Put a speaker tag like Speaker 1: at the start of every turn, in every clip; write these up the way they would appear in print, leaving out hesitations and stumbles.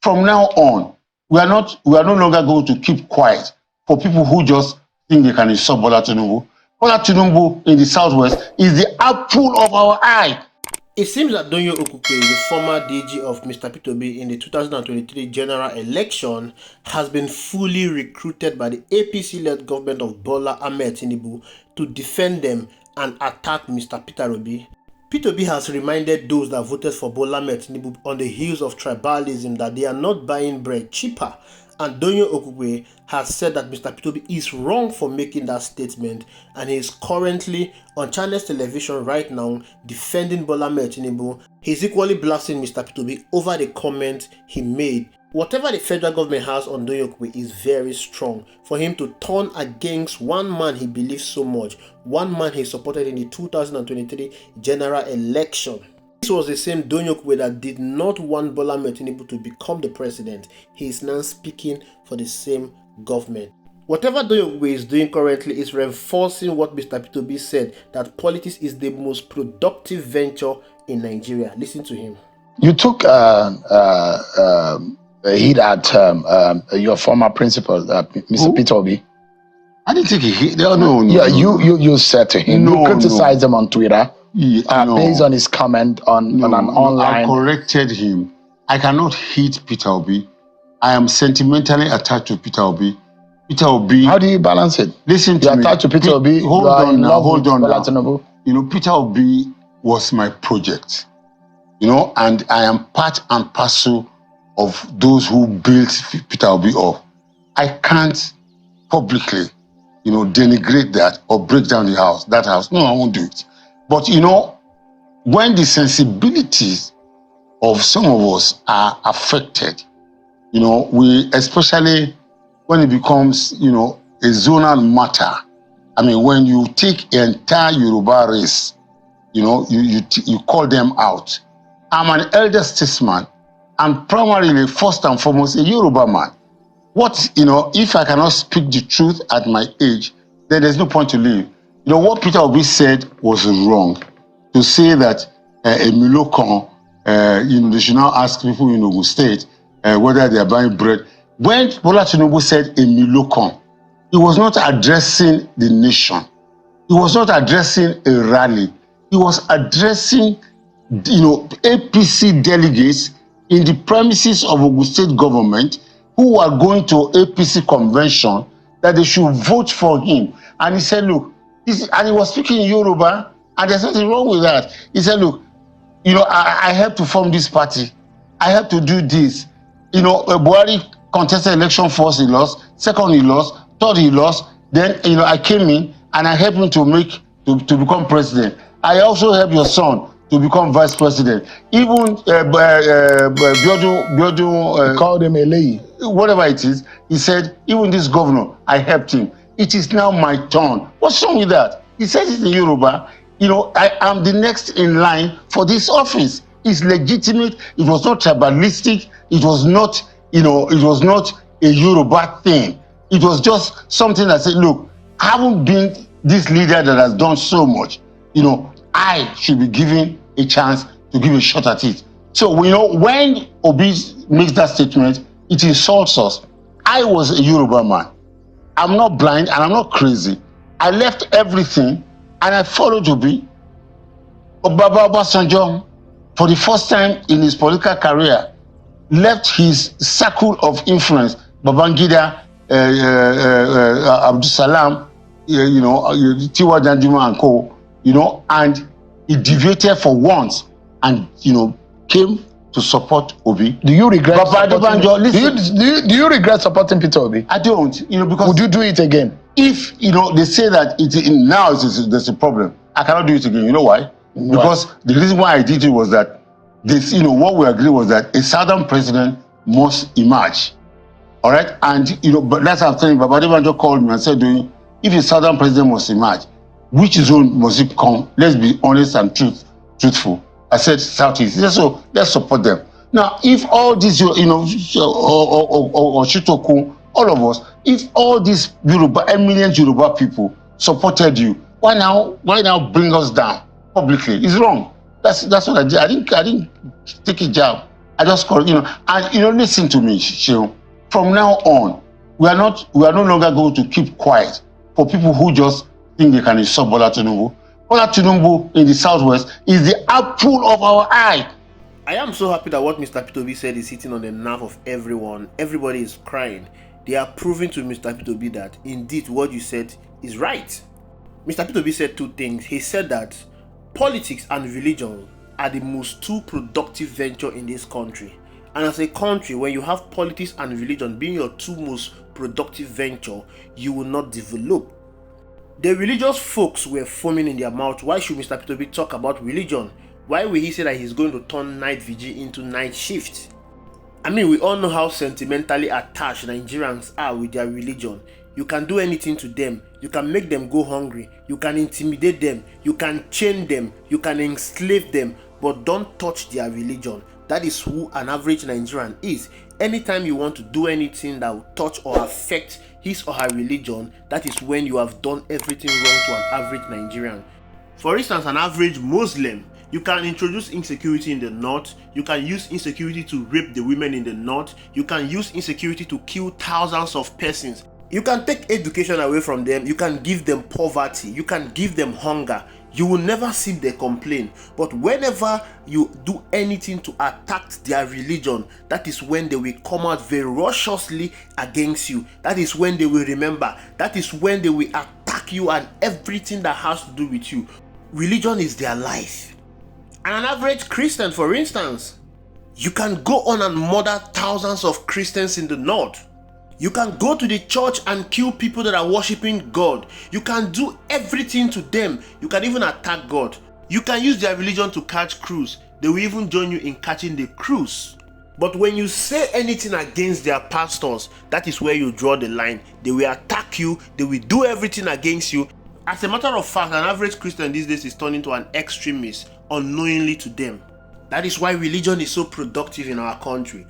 Speaker 1: from now on, we are no longer going to keep quiet for people who just think they can insult Bola Tinubu. Bola Tinubu in the Southwest is the apple of our eye.
Speaker 2: It seems that Doyin Okupe, the former DG of Mr. P2B in the 2023 general election, has been fully recruited by the APC-led government of Bola Ahmed Tinubu to defend them and attack Mr. Peter Obi. P2B has reminded those that voted for Bola Ahmed Tinubu on the heels of tribalism that they are not buying bread cheaper. And Doyin Okupe has said that Mr. P2B is wrong for making that statement, and he is currently on Channels Television right now defending Bola Ahmed Tinubu. He's equally blasting Mr. P2B over the comment he made. Whatever the federal government has on Doyin Okupe is very strong for him to turn against one man he believes so much, one man he supported in the 2023 general election. This was the same Doyin Okupe that did not want Bola Ahmed Tinubu to become the president. He is now speaking for the same government. Whatever Doyin Okupe is doing currently is reinforcing what Mr. P2B said, that politics is the most productive venture in Nigeria. Listen to him.
Speaker 3: You took a hit at your former principal, Mr. Peter Obi.
Speaker 1: I didn't take a hit. No.
Speaker 3: Yeah, you said to him. You criticized him on Twitter. Based on his comment on an online.
Speaker 1: I corrected him. I cannot hit Peter Obi. I am sentimentally attached to Peter Obi. Peter Obi.
Speaker 3: How do you balance it?
Speaker 1: Listen to me.
Speaker 3: You're attached to Peter Obi.
Speaker 1: Hold on now.
Speaker 3: Tinubu.
Speaker 1: Peter Obi was my project. And I am part and parcel of those who built Peter Obi up. I can't publicly, denigrate that or break down that house. No, I won't do it. But when the sensibilities of some of us are affected, we, especially when it becomes, a zonal matter. I mean, when you take the entire Yoruba race, you call them out. I'm an elder statesman and primarily, first and foremost, a Yoruba man. If I cannot speak the truth at my age, then there's no point to live. What Peter Obi said was wrong. To say that a Milokon, they should now ask people in Ogun State whether they are buying bread. When Bola Tinubu said a Milokon, he was not addressing the nation. He was not addressing a rally. He was addressing, APC delegates in the premises of Ogun State government who are going to APC convention that they should vote for him. And he said, look, and he was speaking in Yoruba, and there's nothing wrong with that. He said, look, I helped to form this party. I helped to do this. Buhari contested election first, he lost. Second, he lost. Third, he lost. Then, I came in, and I helped him to become president. I also helped your son to become vice president. Even Biodun
Speaker 3: called him a lay.
Speaker 1: Whatever it is, he said, even this governor, I helped him. It is now my turn. What's wrong with that? He said it in Yoruba. I am the next in line for this office. It's legitimate. It was not tribalistic. It was not, it was not a Yoruba thing. It was just something that said, look, I haven't been this leader that has done so much. I should be given a chance to give a shot at it. So, when Obi makes that statement, it insults us. I was a Yoruba man. I'm not blind and I'm not crazy. I left everything and I followed Obi. Baba Obasanjo, for the first time in his political career, left his circle of influence. Babangida, Abdul Salam, Tiwa Danjuma and co, and he deviated for once and, came to support Obi.
Speaker 3: Do you regret do you regret supporting Peter Obi?
Speaker 1: I don't, because...
Speaker 3: Would you do it again?
Speaker 1: If, they say that there's a problem, I cannot do it again. You know why? Because the reason why I did it was that what we agreed was that a southern president must emerge. All right? And, but that's what I'm telling you. Babadibanjo called me and said, if a southern president must emerge, which zone must it come? Let's be honest and truthful. I said Southeast. He said, so let's support them. Now, if all these, or Shitoku, all of us, if all these eminent Yoruba people supported you, why now bring us down publicly? It's wrong. That's what I did. I didn't take a jab. I just call, and listen to me, Shehu. From now on, we are no longer going to keep quiet for people who just think they can insult Bola Tinubu. Bola Tinubu in the southwest is the apple of our eye.
Speaker 2: I am so happy that what Mr. P2B said is hitting on the nerve of everyone. Everybody is crying. They are proving to Mr. P2B that indeed what you said is right. Mr. P2B said two things. He said that politics and religion are the most two productive venture in this country. And as a country, when you have politics and religion being your two most productive venture, you will not develop. The religious folks were foaming in their mouth. Why should Mr. P2B talk about religion? Why will he say that he's going to turn night vigil into night shift? I mean, we all know how sentimentally attached Nigerians are with their religion. You can do anything to them. You can make them go hungry. You can intimidate them. You can chain them. You can enslave them. But don't touch their religion. That is who an average Nigerian is. Anytime you want to do anything that will touch or affect his or her religion, that is when you have done everything wrong to an average Nigerian. For instance, an average Muslim, you can introduce insecurity in the north. You can use insecurity to rape the women in the north. You can use insecurity to kill thousands of persons. You can take education away from them. You can give them poverty. You can give them hunger. You will never see them complain. But whenever you do anything to attack their religion, that is when they will come out ferociously against you. That is when they will remember. That is when they will attack you and everything that has to do with you. Religion is their life. And an average Christian, for instance, you can go on and murder thousands of Christians in the north. You can go to the church and kill people that are worshiping God. You can do everything to them. You can even attack God. You can use their religion to catch cruise. They will even join you in catching the cruise. But when you say anything against their pastors, that is where you draw the line. They will attack you. They will do everything against you. As a matter of fact, an average Christian these days is turning to an extremist unknowingly to them. That is why religion is so productive in our country.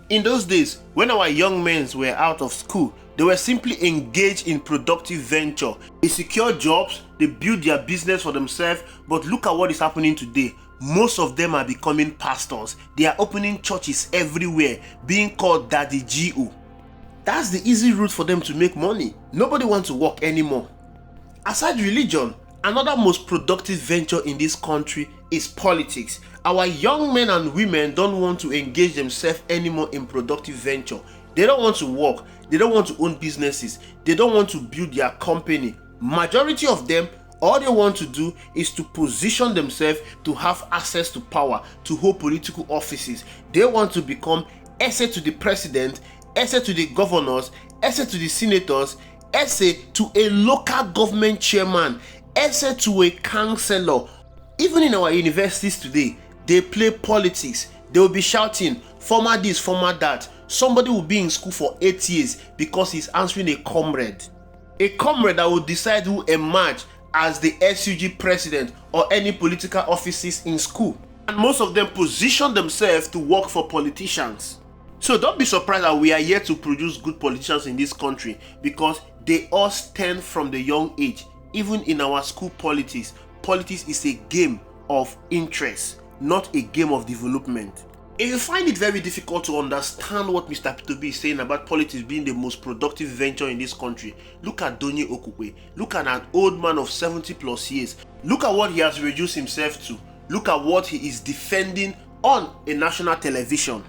Speaker 2: In those days, when our young men were out of school, they were simply engaged in productive venture. They secured jobs, they built their business for themselves, but look at what is happening today. Most of them are becoming pastors. They are opening churches everywhere, being called Daddy G.O. That's the easy route for them to make money. Nobody wants to work anymore. Aside religion, another most productive venture in this country is politics. Our young men and women don't want to engage themselves anymore in productive venture. They don't want to work. They don't want to own businesses. They don't want to build their company. Majority of them, all they want to do is to position themselves to have access to power, to hold political offices. They want to become essay to the president, essay to the governors, essay to the senators, essay to a local government chairman, essay to a councillor. Even in our universities today, they play politics. They will be shouting, former this, former that. Somebody will be in school for 8 years because he's answering a comrade. A comrade that will decide who emerge as the SUG president or any political offices in school. And most of them position themselves to work for politicians. So don't be surprised that we are yet to produce good politicians in this country because they all stem from the young age. Even in our school politics, politics is a game of interest, not a game of development. If you find it very difficult to understand what Mr. P2B is saying about politics being the most productive venture in this country, look at Doyin Okupe. Look at an old man of 70 plus years. Look at what he has reduced himself to. Look at what he is defending on a national television.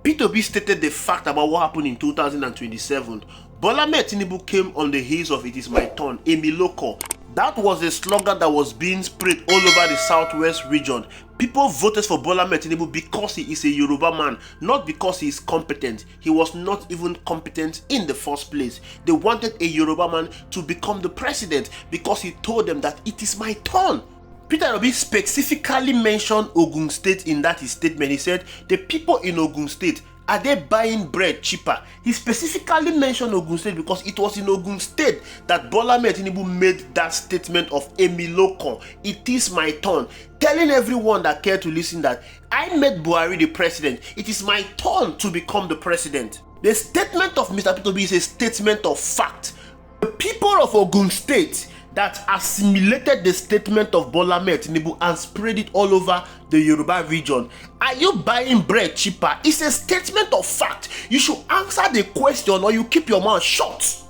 Speaker 2: P2B stated the fact about what happened in 2027. Bola Tinubu came on the heels of "It is my turn," Emiloko. That was a slogan that was being spread all over the southwest region. People voted for Bola Tinubu because he is a Yoruba man, not because he is competent. He was not even competent in the first place. They wanted a Yoruba man to become the president because he told them that it is my turn. Peter Obi specifically mentioned Ogun State in that his statement. He said, the people in Ogun State, are they buying bread cheaper? He specifically mentioned Ogun State because it was in Ogun State that Bola Tinubu made that statement of Emiloko, it is my turn, telling everyone that cared to listen that I made Buhari the president. It is my turn to become the president. The statement of Mr. P2B is a statement of fact. The people of Ogun State that assimilated the statement of Bola Tinubu and spread it all over the Yoruba region. Are you buying bread cheaper? It's a statement of fact. You should answer the question or you keep your mouth shut.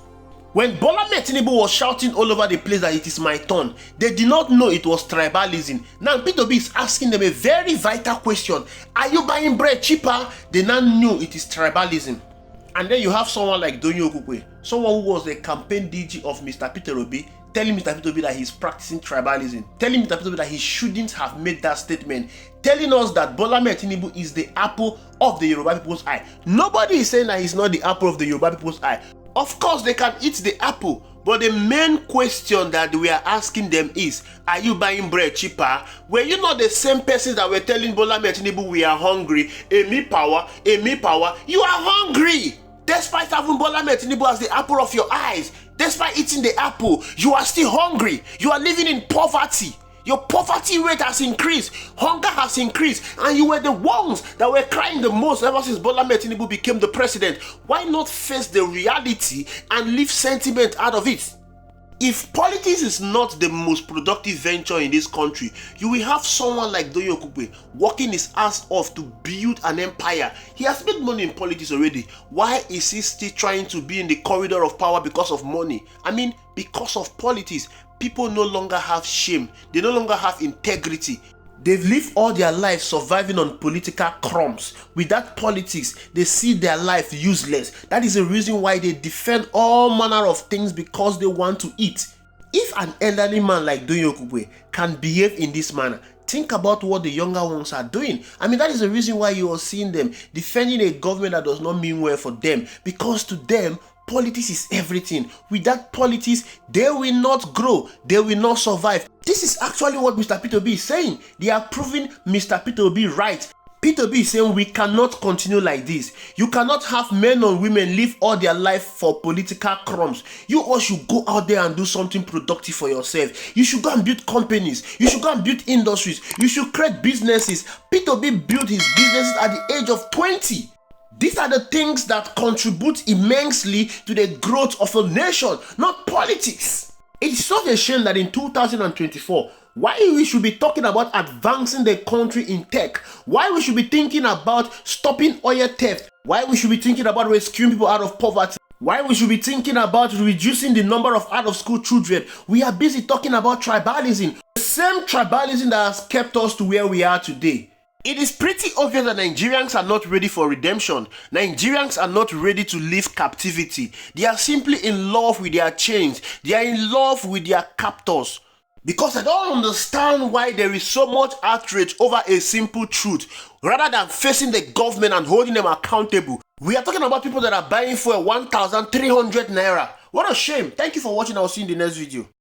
Speaker 2: When Bola Tinubu was shouting all over the place that it is my turn, they did not know it was tribalism. Now P2B is asking them a very vital question. Are you buying bread cheaper? They now knew it is tribalism. And then you have someone like Doyin Okupe, someone who was the campaign DG of Mr. Peter Obi, telling Mr. Peter Obi that he's practicing tribalism, telling Mr. Peter Obi that he shouldn't have made that statement, telling us that Bola Tinubu is the apple of the Yoruba people's eye. Nobody is saying that he's not the apple of the Yoruba people's eye. Of course, they can eat the apple, but the main question that we are asking them is, are you buying bread cheaper? Were you not the same persons that were telling Bola Tinubu we are hungry? Me power, me power. You are hungry! Despite having Bola Tinubu as the apple of your eyes, despite eating the apple, you are still hungry. You are living in poverty. Your poverty rate has increased, hunger has increased, and you were the ones that were crying the most ever since Bola Tinubu became the president. Why not face the reality and leave sentiment out of it? If politics is not the most productive venture in this country, you will have someone like Doyin Okupe working his ass off to build an empire. He has made money in politics already. Why is he still trying to be in the corridor of power because of money? I mean, because of politics. People no longer have shame. They no longer have integrity. They've lived all their life surviving on political crumbs. Without politics, they see their life useless. That is the reason why they defend all manner of things, because they want to eat. If an elderly man like Doyin Okupe can behave in this manner, think about what the younger ones are doing. I mean, that is the reason why you are seeing them defending a government that does not mean well for them, because to them, politics is everything. Without politics, they will not grow. They will not survive. This is actually what Mr. Peter B is saying. They are proving Mr. Peter B right. Peter B is saying we cannot continue like this. You cannot have men or women live all their life for political crumbs. You all should go out there and do something productive for yourself. You should go and build companies. You should go and build industries. You should create businesses. Peter B built his businesses at the age of 20. These are the things that contribute immensely to the growth of a nation, not politics. It's such a shame that in 2024, why we should be talking about advancing the country in tech, why we should be thinking about stopping oil theft, why we should be thinking about rescuing people out of poverty, why we should be thinking about reducing the number of out-of-school children. We are busy talking about tribalism, the same tribalism that has kept us to where we are today. It is pretty obvious that Nigerians are not ready for redemption. Nigerians are not ready to leave captivity. They are simply in love with their chains. They are in love with their captors. Because I don't understand why there is so much outrage over a simple truth, rather than facing the government and holding them accountable. We are talking about people that are buying for 1,300 naira. What a shame. Thank you for watching. I will see you in the next video.